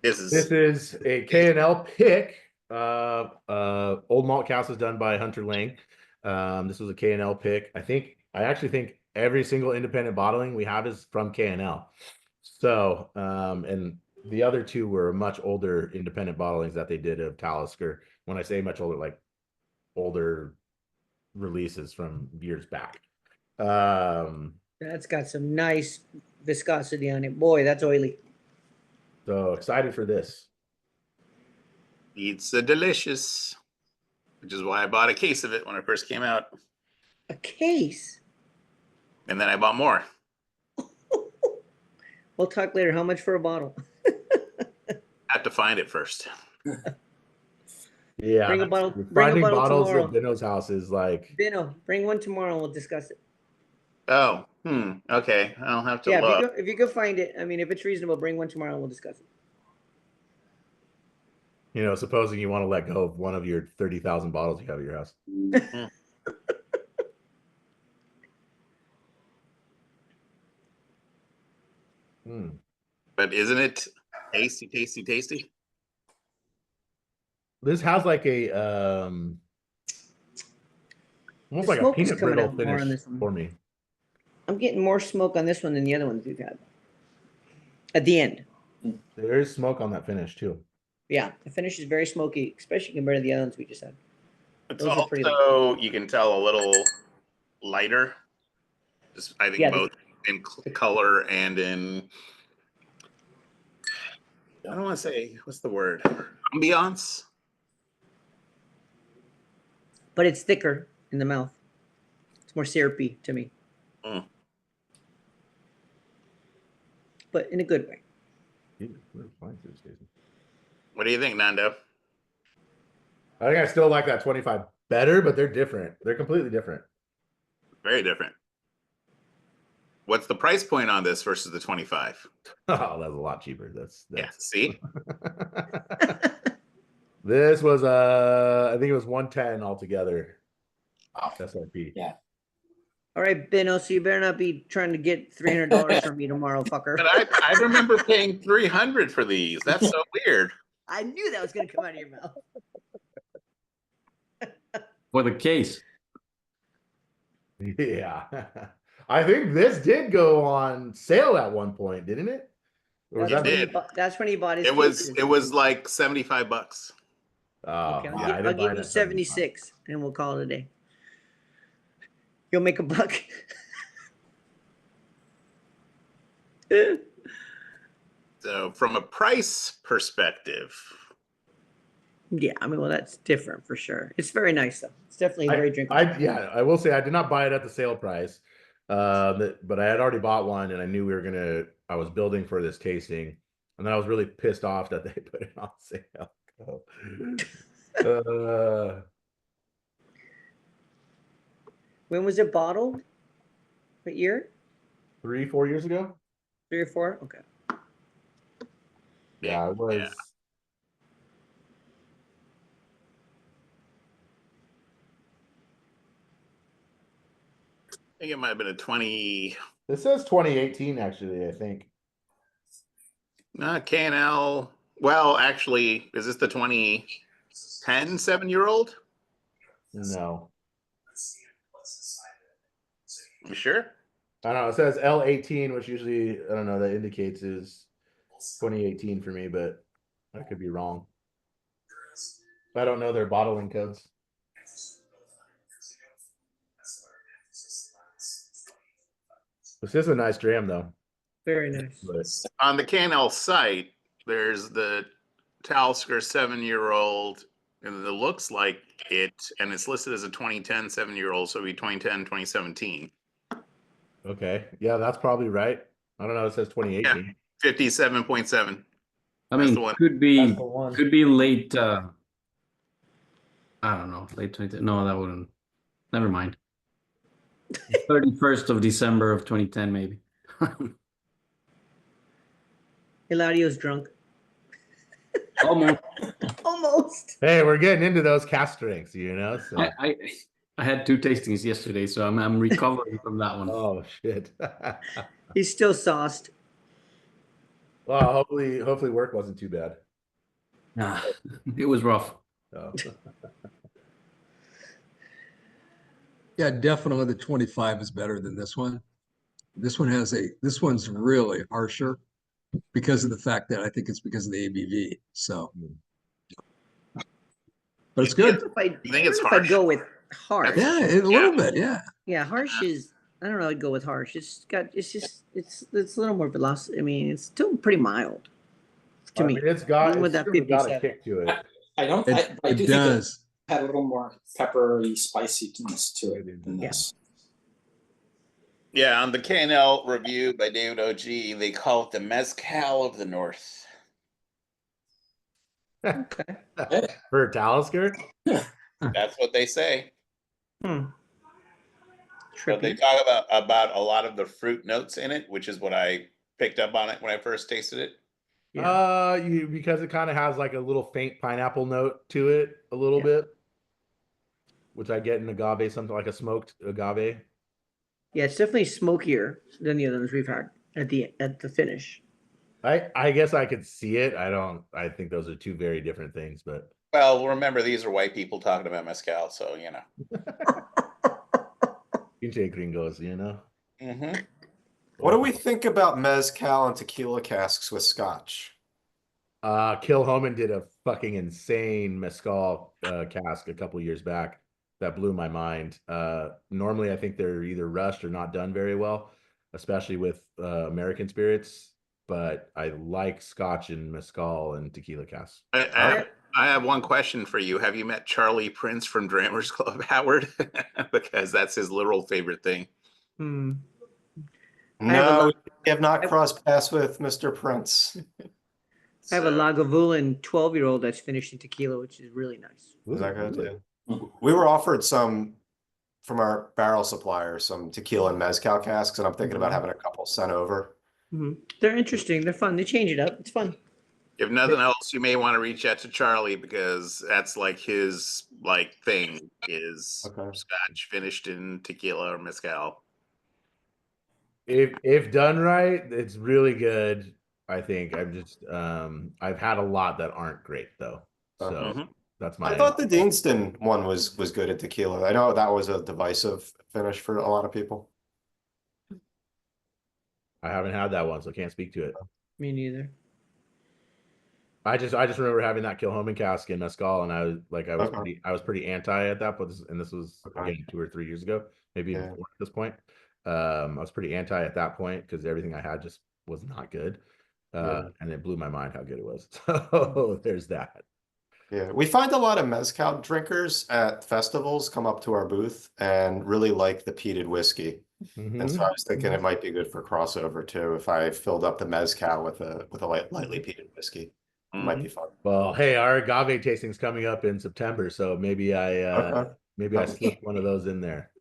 This This is is a K&L pick. Old Malt Cask is done by Hunter Lang. This was a K&L pick. I actually think every single independent bottling we have is from K&L. So, and the other two were much older independent bottlings that they did of Talisker. When I say much older, like older releases from years back. That's got some nice viscosity on it. Boy, that's oily. So excited for this. It's delicious, which is why I bought a case of it when it first came out, A case. and then I bought more. We'll talk later. How much for a bottle? I have to find it first. Yeah, Bring a bottle. Bring a finding bottle bottles tomorrow. at Bino's house is like, Bino, bring one tomorrow and we'll discuss it. Oh, okay. I'll have to Yeah, look. if you go find it, I mean, if it's reasonable, bring one tomorrow and we'll discuss it. you know, supposing you want to let go of one of your 30,000 bottles you have at your house. But isn't it tasty, tasty, tasty? This has like a almost The like a smoke is peanut coming brittle out more on finish this one. for me. I'm getting more smoke on this one than the other ones we've had. At the end. There is smoke on that finish too. Yeah, the finish is very smoky, especially compared to the other ones we just had. It's Those are pretty also, you can tell, a little lighter. Just, I think Yeah, both in color and in, I don't want to say, what's the word? Ambiance? But it's thicker in the mouth. It's more syrupy to me. But in a good way. What do you think, Nando? I think I still like that 25 better, but they're different. They're completely different. Very different. What's the price point on this versus the 25? Oh, that's a lot cheaper. Yeah, see? This was I think it was 110 altogether. SRP. Yeah. All right, Bino, so you better not be trying to get $300 from me tomorrow, fucker. But I remember paying $300 for these. That's so weird. I knew that was going to come out of your mouth. For the case. Yeah. I think this did go on sale at one point, didn't it? Or was It that did. That's when he bought his It cases. was like $75. Oh, Okay, yeah, I I'll didn't buy give it you at 75. 76 and we'll call it a day. You'll make a buck. So from a price perspective, Yeah, I mean, well, that's different for sure. It's very nice though. It's definitely very drinkable. I will say I did not buy it at the sale price. But I had already bought one and I knew I was building for this tasting. And then I was really pissed off that they put it on sale. When was it bottled? What year? 3-4 years ago? 3 or 4? Okay. Yeah, it was. Yeah. I think it might have been a 20. This says 2018, actually, I think. K&L. Well, actually, is this the 2010 7-year-old? No. You sure? I don't know. It says L18, which usually, I don't know, that indicates is 2018 for me, but I could be wrong. I don't know their bottling codes. This is a nice dram, though. Very nice. But On the K&L site, there's the Talisker 7-year-old, and it looks like it, and it's listed as a 2010 7-year-old, so it'd be 2010, 2017. okay, yeah, that's probably right. I don't know. It says 2018. 57.7. I That's mean, the one. could be That's the one. late. I don't know, late 20. No, that wouldn't. Never mind. 31st of December of 2010, maybe. Eladio's drunk. Almost. Almost. Hey, we're getting into those cast drinks, you know. So I I had 2 tastings yesterday, so I'm recovering from that one. Oh shit. He's still sauced. Well, hopefully work wasn't too bad. Nah, it was rough. Oh. Yeah, definitely the 25 is better than this one. This one's really harsher because of the fact that I think it's because of the ABV. So, but it's good. You think it's I'd harsh? go with harsh. That's- Yeah, a little bit. Yeah. Yeah, harsh is. I don't know. I'd go with harsh. It's a little more velocity. I mean, it's still pretty mild to I me. mean, it's got Even with it's that certainly got a 57. kick to it. I don't, It, I do it think it does. had a little more peppery spiciness to it than Yeah. this. Yeah, on the K&L review by David OG, they call it the mezcal of the North. Okay. For Talisker? That's what they say. Hmm. But they Trippy. talk about a lot of the fruit notes in it, which is what I picked up on it when I first tasted it. Yeah. Because it kind of has like a little faint pineapple note to it a little Yeah. bit, which I get in agave, something like a smoked agave. Yeah, it's definitely smokier than the other ones we've had at the finish. I guess I could see it. I think those are two very different things, but Well, remember, these are white people talking about mezcal, so, you know. pinche gringos, you know. Mm-hmm. What do we think about mezcal and tequila casks with scotch? Kilhoman did a fucking insane mezcal cask a couple years back that blew my mind. Normally, I think they're either rushed or not done very well, especially with American spirits. But I like scotch and mezcal and tequila casks. I have one question for you. Have you met Charlie Prince from Drammers Club, Howard? Because that's his literal favorite thing. Hmm. No, we have not crossed paths with Mr. Prince. I have a Lagavulin 12-year-old that's finished in tequila, which is really nice. Is that good? Really? Yeah. We were offered some from our barrel supplier, some tequila and mezcal casks, and I'm thinking about having a couple sent over. They're interesting. They're fun. They change it up. It's fun. If nothing else, you may want to reach out to Charlie because that's like his thing is scotch finished in tequila or mezcal. If done right, it's really good. I think I've had a lot that aren't great though. So that's my. I thought the Deanston one was good at tequila. I know that was a divisive finish for a lot of people. I haven't had that one, so can't speak to it. Me neither. I just remember having that Kilhoman cask in mezcal, and I was pretty anti at that point, and this was again 2 or 3 years ago, maybe even 4 at this point. I was pretty anti at that point because everything I had just was not good, and it blew my mind how good it was. So there's that. Yeah, we find a lot of mezcal drinkers at festivals come up to our booth and really like the peated whiskey. And so I was thinking it might be good for crossover too if I filled up the mezcal with a lightly peated whiskey. It might be fun. Well, hey, our agave tasting's coming up in September, so maybe I slip one of those in there.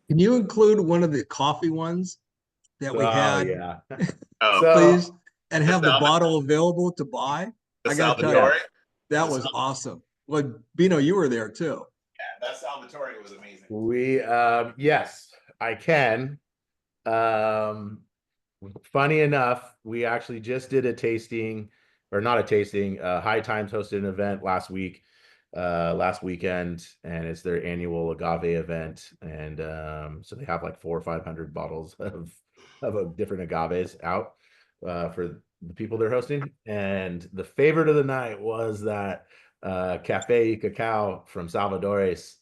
Can you include one of the coffee ones that we had? Yeah. Please, and have the bottle available to buy. I got to tell you, that was awesome. Well, Bino, you were there too. Yeah, that Salvatore was amazing. We yes, I can. Funny enough, we actually just did a tasting, or not a tasting. High Times hosted an event last weekend, and it's their annual agave event. And so they have like 400 or 500 bottles of different agaves out for the people they're hosting. And the favorite of the night was that Cafe Cacao from Salvadores.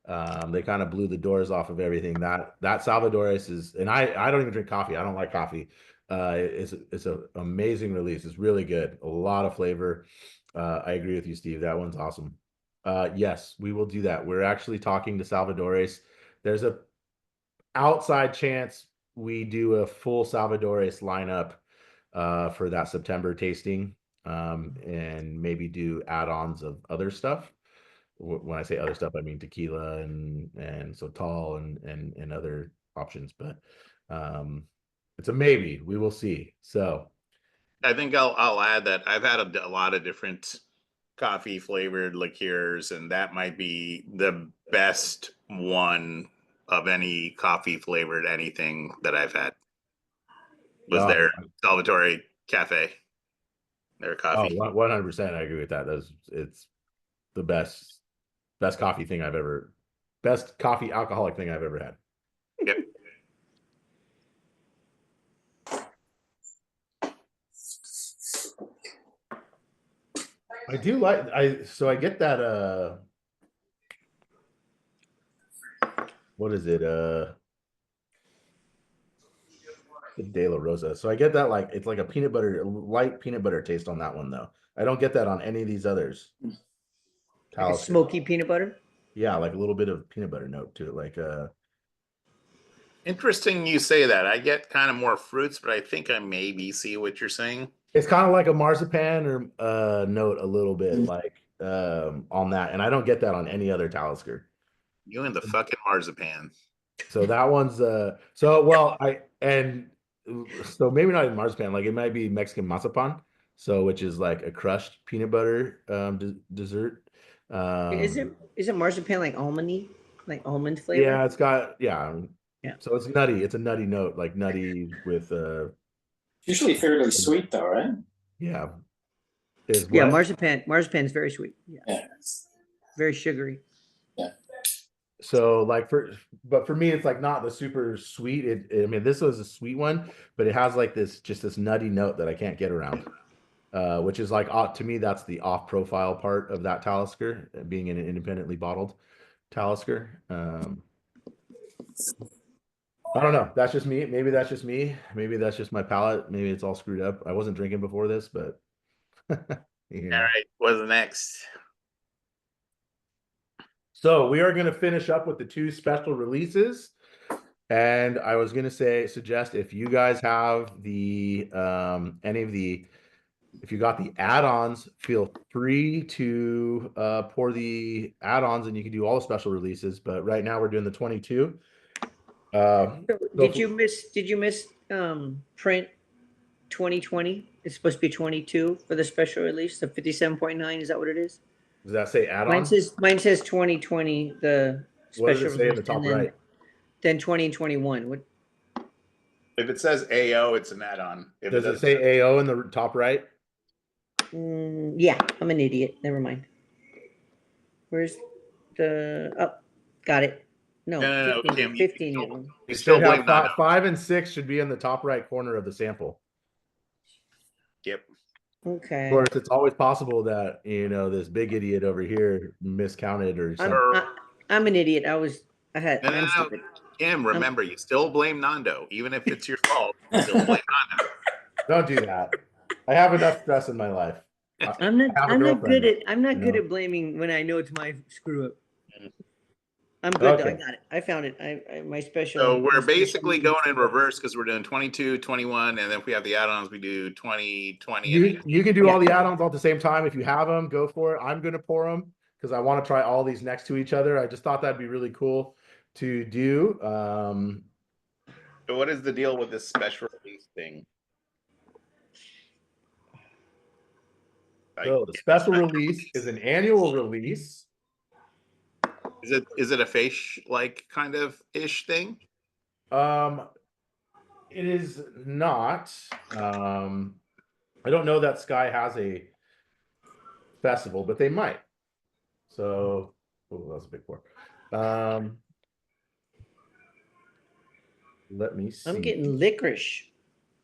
They kind of blew the doors off of everything. That Salvadores is, and I don't even drink coffee. I don't like coffee. It's an amazing release. It's really good. A lot of flavor. I agree with you, Steve. That one's awesome. Yes, we will do that. We're actually talking to Salvadores. There's a outside chance we do a full Salvadores lineup for that September tasting, and maybe do add-ons of other stuff. When I say other stuff, I mean tequila and Sotal and other options, but it's a maybe. We will see. So I think I'll add that I've had a lot of different coffee flavored liqueurs, and that might be the best one of any coffee flavored anything that I've had. Was Oh, their Salvatore Cafe, their Oh, coffee. 100%. I agree with that. It's the best coffee thing I've ever, best coffee alcoholic thing I've ever had. Yep. I do like, so I get that, what is it? The De La Rosa. So I get that, like, it's like a peanut butter, light peanut butter taste on that one, though. I don't get that on any of these others. Like a Talisker. smoky peanut butter. Yeah, like a little bit of peanut butter note to it. Like, Interesting you say that. I get kind of more fruits, but I think I maybe see what you're saying. it's kind of like a marzipan or note a little bit, like on that. And I don't get that on any other Talisker. You and the fucking marzipan. So that one's so maybe not in marzipan, like it might be Mexican mazapan, so which is like a crushed peanut butter dessert. Is it marzipan like almondy, like almond flavor? Yeah, it's got Yeah. So it's nutty. It's a nutty note, like nutty with Usually fairly sweet though, right? yeah. Is Yeah, what? marzipan's very sweet. Yeah. Yeah. Very sugary. So like but for me, it's like not the super sweet. I mean, this was a sweet one, but it has like this nutty note that I can't get around. Which is like to me, that's the off-profile part of that Talisker, being an independently bottled Talisker. I don't know. That's just me. Maybe that's just me. Maybe that's just my palate. Maybe it's all screwed up. I wasn't drinking before this, but All right, what's next? So we are going to finish up with the 2 special releases. And I was going to suggest if you guys have the if you got the add-ons, feel free to pour the add-ons, and you can do all the special releases. But right now we're doing the 22. Did you miss print 2020? It's supposed to be 22 for the special release, the 57.9. Is that what it is? Does that say add-on? Mine says 2020. The What does special it say in the release, top and then, right? Then 20 and 21. What? If it says AO, it's an add-on. If Does it say AO in the top right? Yeah, I'm an idiot. Never mind. Where's the? Oh, got it. No, No, 15. Kim, 15. you still blame Nando. 5 and 6 should be in the top right corner of the sample. Yep. Okay. Of course, it's always possible that this big idiot over here miscounted or something. I'm an idiot. I'm stupid. Kim, remember, you still blame Nando, even if it's your fault. You still blame Nando. Don't do that. I have enough stress in my life. I'm not good at blaming when I know it's my screw up. I'm good. Okay. I got it. I found it. My special. So we're basically going in reverse because we're doing 22, 21, and then if we have the add-ons, we do 20, 20. You can do all the add-ons all at the same time. If you have them, go for it. I'm going to pour them because I want to try all these next to each other. I just thought that'd be really cool to do. So what is the deal with this special release thing? So the special release is an annual release. Is it a face like kind of ish thing? It is not. I don't know that Sky has a festival, but they might. So, oh, that was a big pour. Let me see. I'm getting licorice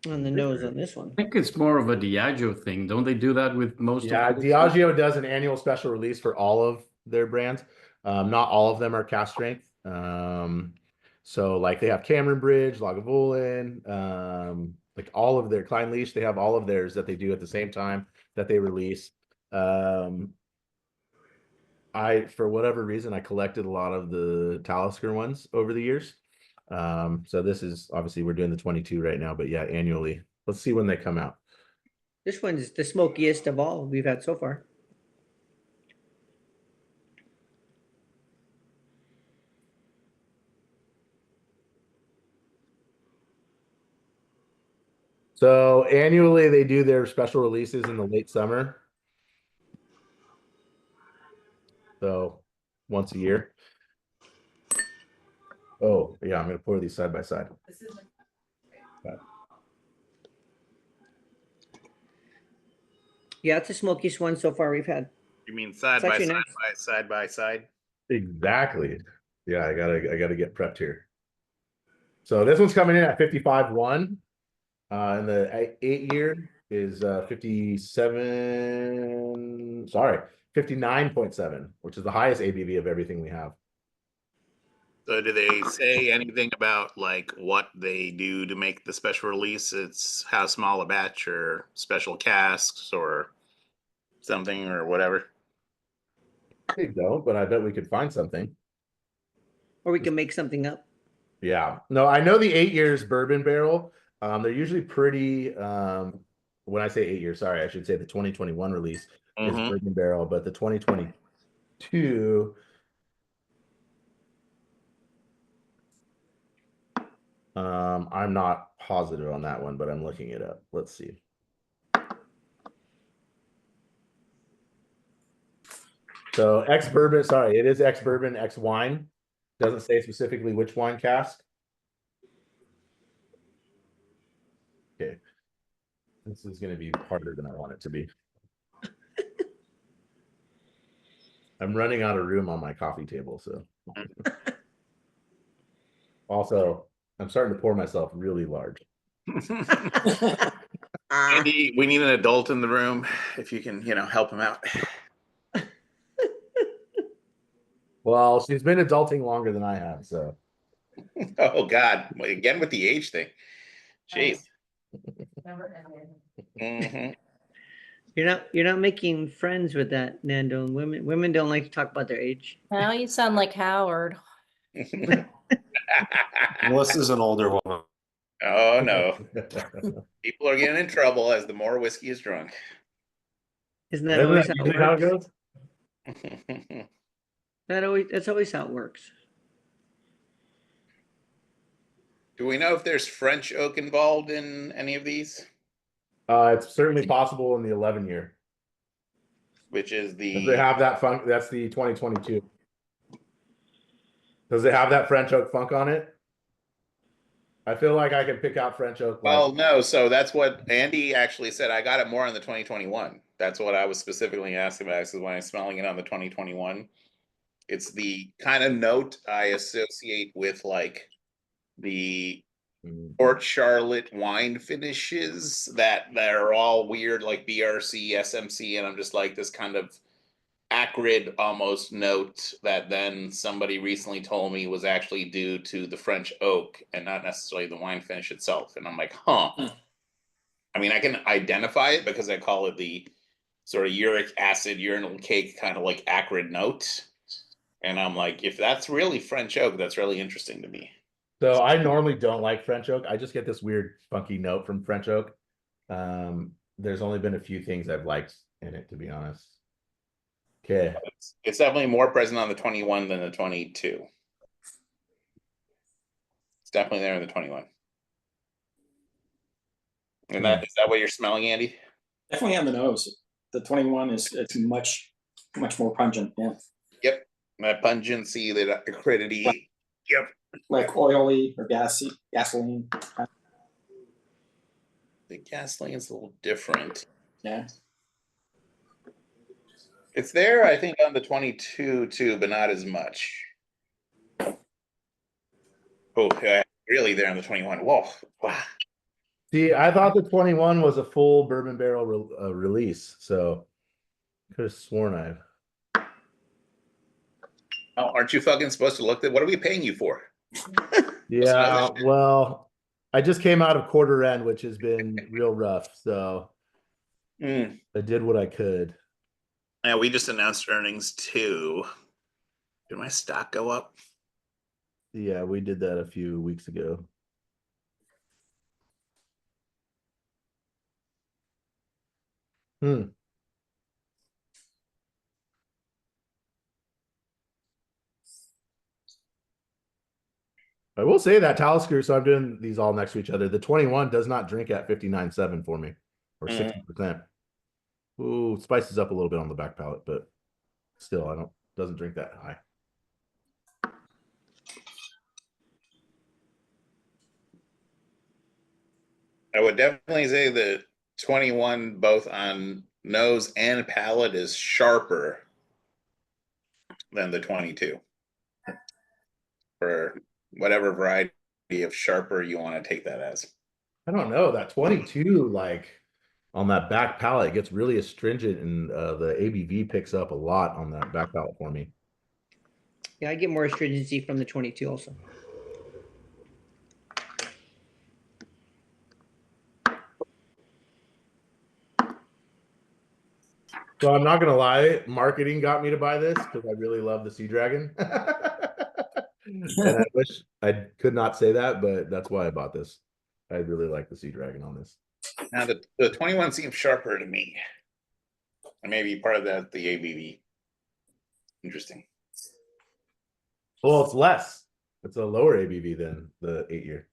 on the nose on this one. I think it's more of a Diageo thing. Don't they do that with most? Yeah, of Diageo does an annual special release for all of their brands. Not all of them are cask strength. So like they have Cameron Bridge, Lagavulin, like all of their Klein Leash, they have all of theirs that they do at the same time that they release. For whatever reason, I collected a lot of the Talisker ones over the years. So this is obviously we're doing the 22 right now, but yeah, annually. Let's see when they come out. This one's the smokiest of all we've had so far. So annually they do their special releases in the late summer. So once a year. Oh, yeah, I'm going to pour these side by side. Yeah, it's the smokiest one so far we've had. You mean side It's by actually side nice. by side by side? Exactly. Yeah, I gotta get prepped here. So this one's coming in at 55.1. And the 8-year is 57, sorry, 59.7, which is the highest ABV of everything we have. So do they say anything about like what they do to make the special release? It's how small a batch or special casks or something or whatever? They don't, but I bet we could find something. Or we can make something up. Yeah. No, I know the 8 years bourbon barrel. They're usually pretty, when I say 8 years, sorry, I should say the 2021 release is Mhm. bourbon barrel, but the 2022, I'm not positive on that one, but I'm looking it up. Let's see. So ex bourbon, sorry, it is ex bourbon, ex wine. Doesn't say specifically which wine cask. Okay. This is going to be harder than I want it to be. I'm running out of room on my coffee table, so. Also, I'm starting to pour myself really large. Andy, we need an adult in the room if you can, help him out. Well, she's been adulting longer than I have, so. Oh God, again with the age thing. Jeez. Mhm. You're not making friends with that, Nando. Women don't like to talk about their age. Now you sound like Howard. Melissa's an older woman. Oh no. People are getting in trouble as the more whiskey is drunk. Isn't that Isn't always that how usually it how it works? goes? That's always how it works. Do we know if there's French oak involved in any of these? It's certainly possible in the 11 year. Which is Does the it have that funk? That's the 2022. Does it have that French oak funk on it? I feel like I can pick out French oak. Well, no. So that's what Andy actually said. I got it more on the 2021. That's what I was specifically asking about. Because when I'm smelling it on the 2021, it's the kind of note I associate with like the Port Charlotte wine finishes that are all weird, like BRC, SMC, and I'm just like this kind of acrid almost note that then somebody recently told me was actually due to the French oak and not necessarily the wine finish itself. And I'm like, huh. I mean, I can identify it because I call it the sort of uric acid, urinal cake kind of like acrid note. And I'm like, if that's really French oak, that's really interesting to me. So I normally don't like French oak. I just get this weird funky note from French oak. There's only been a few things I've liked in it, to be honest. Okay. It's definitely more present on the 21 than the 22. It's definitely there in the 21. And is that what you're smelling, Andy? Definitely on the nose. The 21 it's much more pungent. Yeah. Yep. That pungency, that acridity. Yep. Like oily or gasoline. The gasoline is a little different. Yeah. It's there, I think, on the 22 too, but not as much. Oh, really there on the 21. Whoa. Wow. See, I thought the 21 was a full bourbon barrel release, so could have sworn I've. Oh, aren't you fucking supposed to look at what are we paying you for? Yeah, well, I just came out of quarter end, which has been real rough, so I did what I could. Yeah, we just announced earnings too. Did my stock go up? Yeah, we did that a few weeks ago. I will say that Talisker, so I'm doing these all next to each other. The 21 does not drink at 59.7 for me, or 60%. Ooh, spices up a little bit on the back palate, but still, I don't doesn't drink that high. I would definitely say the 21, both on nose and palate, is sharper than the 22. For whatever variety of sharper you want to take that as. I don't know, that 22, like on that back palate, gets really astringent, and the ABV picks up a lot on that back palate for me. Yeah, I get more astringency from the 22 also. So I'm not gonna lie, marketing got me to buy this because I really love the Sea Dragon. And I wish I could not say that, but that's why I bought this. I really like the Sea Dragon on this. Now the 21 seems sharper to me. And maybe part of that the ABV. Interesting. Well, it's less. It's a lower ABV than the 8-year.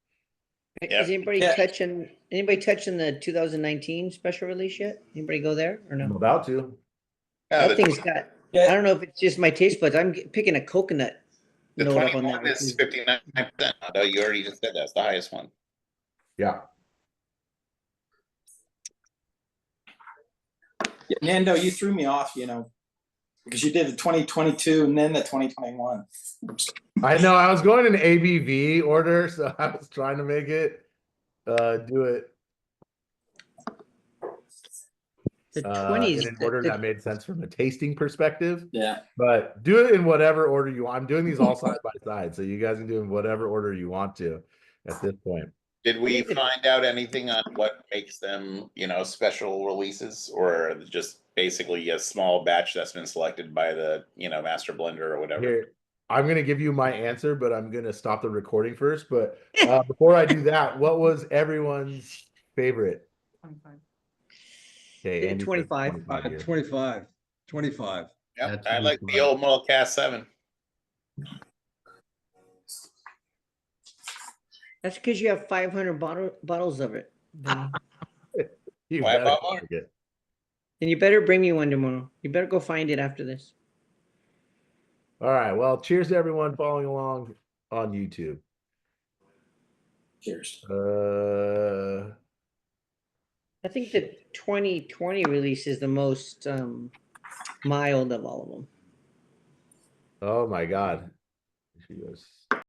Yeah. Is anybody Yeah. touching the 2019 special release yet? Anybody go there or I'm no? about to. Yeah, That thing's got, I Yeah, don't know if it's just my taste buds. I'm picking a coconut the note up on 21 that. is 59%. Although you already just said that's the highest one. Yeah. Nando, you threw me off, because you did the 2022 and then the 2021. I know, I was going in ABV order, so I was trying to make it do it The 20s. in an order that made sense from a tasting perspective. Yeah. But do it in whatever order you want. I'm doing these all side by side, so you guys can do in whatever order you want to at this point. Did we find out anything on what makes them, special releases, or just basically a small batch that's been selected by the, master blender or whatever? Here, I'm gonna give you my answer, but I'm gonna stop the recording first. But before I do that, what was everyone's favorite? 25. Okay, Andy said 25. 25 here. 25. 25. Yep, That's I like the fine. old Malt Cask 7. That's because you have 500 bottles of it. Then You Why better bought one? forget. you better bring me one tomorrow. You better go find it after this. All right. Well, cheers to everyone following along on YouTube. Cheers. I think the 2020 release is the most mild of all of them. Oh my God. She goes